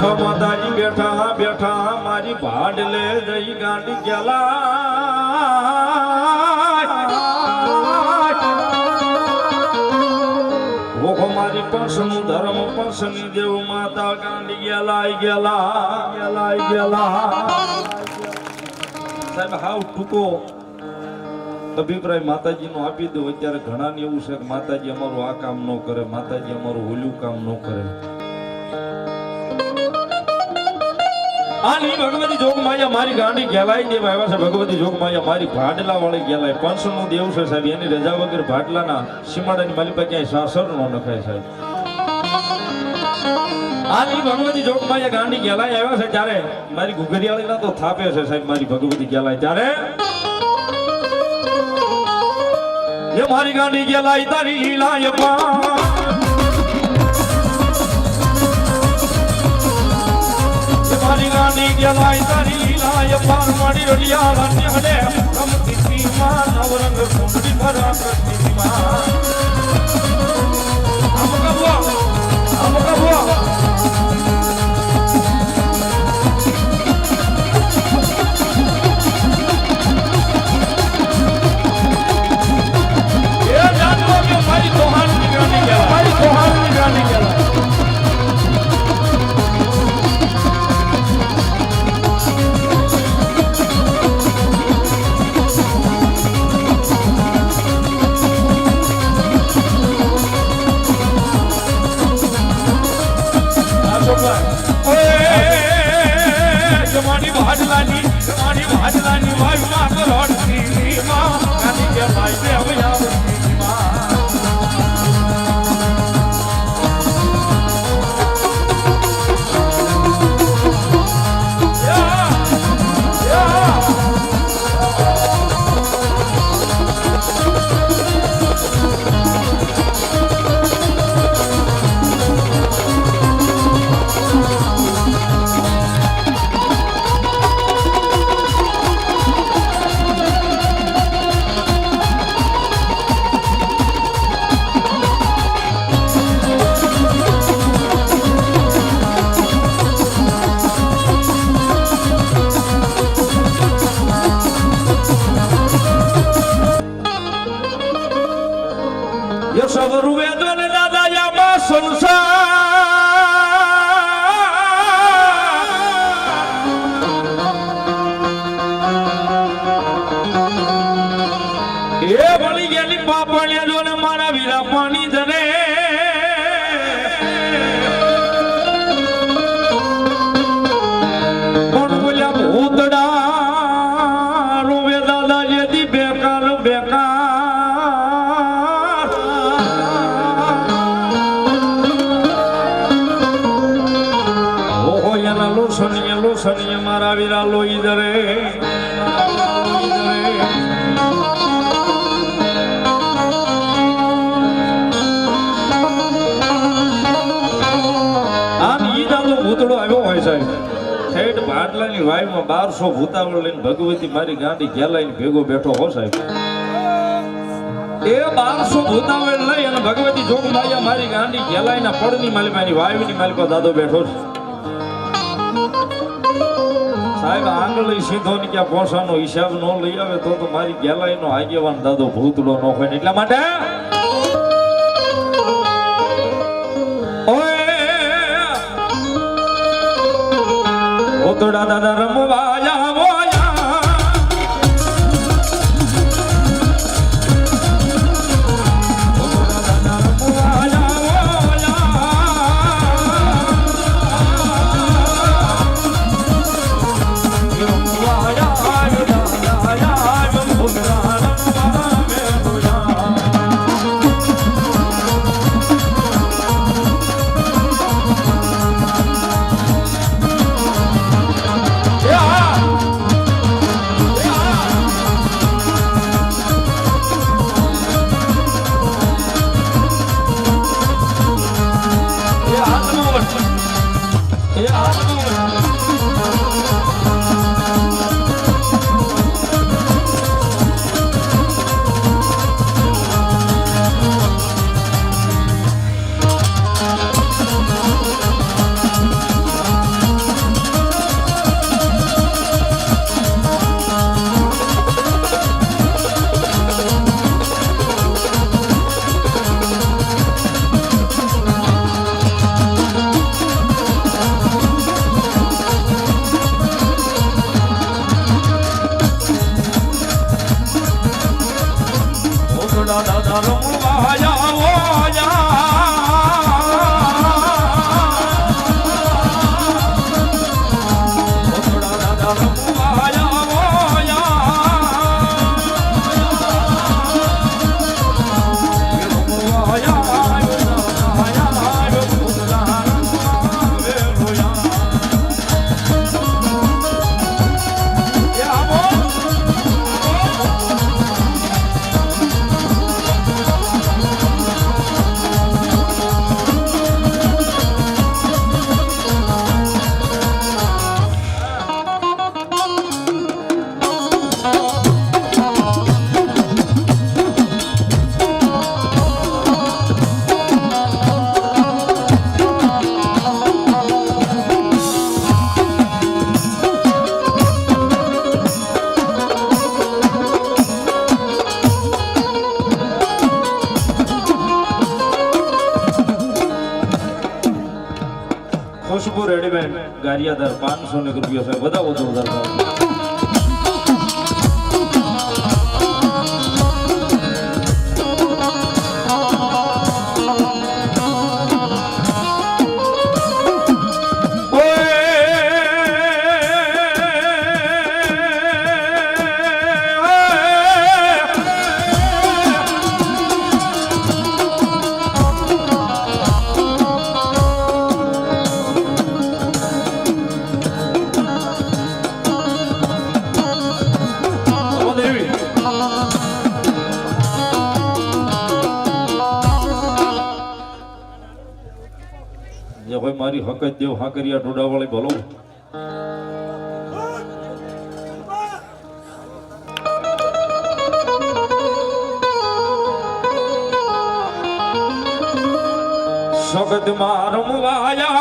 બેઠો માતાજી બેઠા બેઠા મારી ભાડ લે જઈ ગાંડી ગેલા ઓહો મારી પંસનું ધર્મ પંસની દેવ માતા ગાંડી ગેલા સાહેબ હાવ ટૂંકો અભિપ્રાય માતાજી નો આપી દો. અત્યારે ઘણા ને એવું છે કે માતાજી અમારું આ કામ ન કરે, માતાજી અમારું ઓલું કામ ન કરે. આની ભગવતી જોગમાયા મારી ગાંડી ગેલાઈ દેવા આવ્યા છે. ભગવતી જોગમાયા મારી ભાડલા વાળી ગેલાય પંસનું દેવ છે સાહેબ. એની રજા વગર ભાડલાના સીમાડાની માલિકા ક્યાંય સાસર નો નખાય સાહેબ. આની ભગવતી જોગમાયા ગાંડી ગેલાઈ આવ્યા છે ત્યારે મારી ગુગરિયાળીના તો થાપે છે સાહેબ. મારી ભગવતી ગેલાઈ ત્યારે ये मारी गांडी गलाई तारी लीला ये मारी गांडी गलाई तारी लीला ये पार मारी रलिया रानी हले हम किसी मां नवरंग सुंदरी भरा करती मां हम कबुआ મારી તોહાર ની ગાંડી ગેલા જમાની ભાડલાની વાયુ માં કરોડની માં ગાંડી ગેલાઈ છે હવે મારા વીરા લોહી દરે આમ ઈદાનો ભૂતળો આવ્યો હોય સાહેબ. ઠેઠ ભાડલાની વાયમાં 1200 ભૂતાવળ લઈને ભગવતી મારી ગાંડી ગેલાઈને ભેગો બેઠો હો સાહેબ. એ 1200 ભૂતાવળ લઈ અને ભગવતી જોગમાયા મારી ગાંડી ગેલાઈના પડની માલિકાની વાયુની માલિકો દાદો બેઠો છે સાહેબ. આંગળી સીધો ને ક્યાં પોસાનો હિસાબ ન લઈ આવે તો મારી ગેલાઈ નો આગેવાન દાદો ભૂતળો ન હોય. એટલા માટે ભૂતળા દાદા રમવા જાવો ધારિયાદાર 500 રૂપિયા સાહેબ વધાવો જોરદાર મારી હકત દેવ હાકરિયા ટોડા વાળી ભલો સગત મારમ વાયા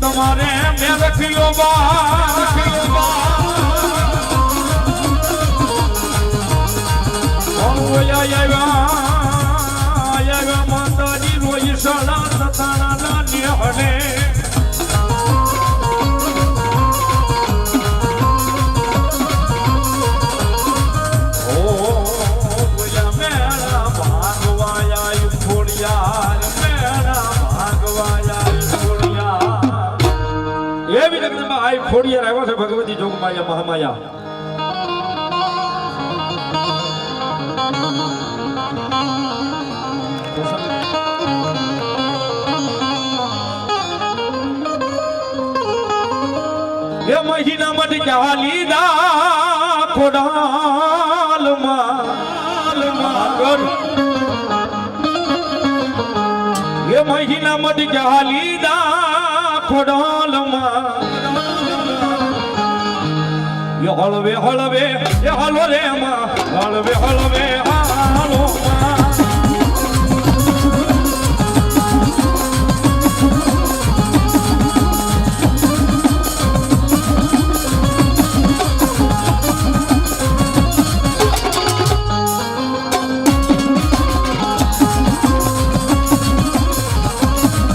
તમારે મેં રખ્યો માતાજી રોઈ સળા સતાના હડે ખોડિયાર આવ્યા છે ભગવતી જોગમાયા મહામાયા એ મહિના મટી જા લીધા ખોડાલમાં એ મહિના મટી જા લીધા ખોડાલમાં હળવે હળવે હળવે રે માં હળવે હળવે